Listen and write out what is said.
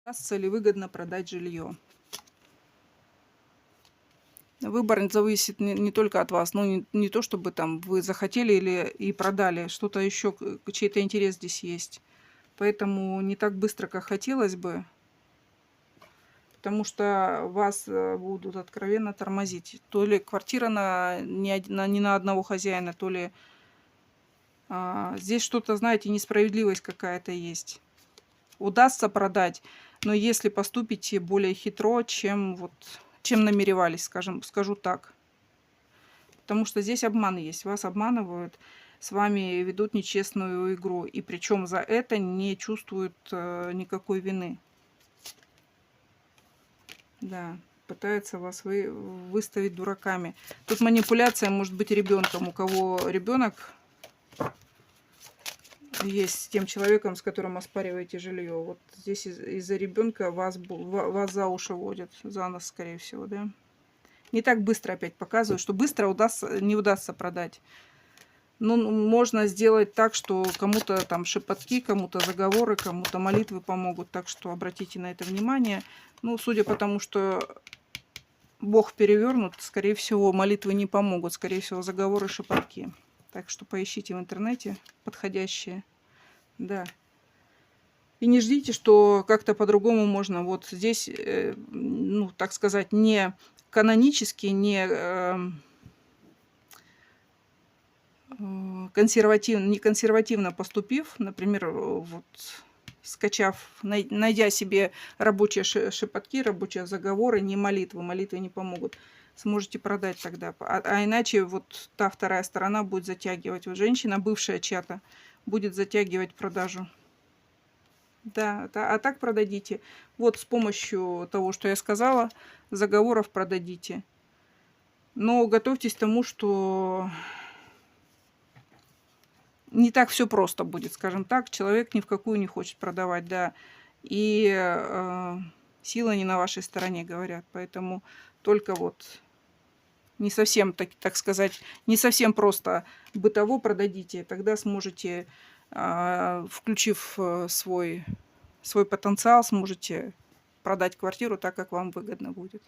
Удастся ли выгодно продать жилье? Выбор зависит не только от вас, ну не то чтобы там вы захотели или и продали, что-то еще, чей-то интерес здесь есть. Поэтому не так быстро, как хотелось бы, потому что вас будут откровенно тормозить. То ли квартира не на одного хозяина, то ли здесь что-то, знаете, несправедливость какая-то есть. Удастся продать, но если поступите более хитро, чем намеревались, скажу так. Потому что здесь обман есть, вас обманывают, с вами ведут нечестную игру, и причем за это не чувствуют никакой вины. Да, пытаются вас выставить дураками. Тут манипуляция может быть ребенком. У кого ребенок есть с тем человеком, с которым оспариваете жилье. Вот здесь из-за ребенка вас за уши водят, за нос, скорее всего, да. Не так быстро опять показываю, что быстро не удастся продать. Ну, можно сделать так, что кому-то там шепотки, кому-то заговоры, кому-то молитвы помогут. Так что обратите на это внимание. Ну, судя по тому, что Бог перевернут, скорее всего, молитвы не помогут. Скорее всего, заговоры, шепотки. Так что поищите в интернете подходящие. Да. И не ждите, что как-то по-другому можно. Вот здесь, ну, так сказать, не канонически, не консервативно поступив, например, вот скачав, найдя себе рабочие шепотки, рабочие заговоры, не молитвы, молитвы не помогут, сможете продать тогда. А иначе вот та вторая сторона будет затягивать. Вот женщина, бывшая чья-то, будет затягивать продажу. Да, а так продадите. Вот с помощью того, что я сказала, заговоров продадите. Но готовьтесь к тому, что не так все просто будет, скажем так. Человек ни в какую не хочет продавать, да. И сила не на вашей стороне, говорят. Поэтому только вот не совсем, так сказать, не совсем просто бытово продадите. Тогда сможете, включив свой потенциал, сможете продать квартиру так, как вам выгодно будет.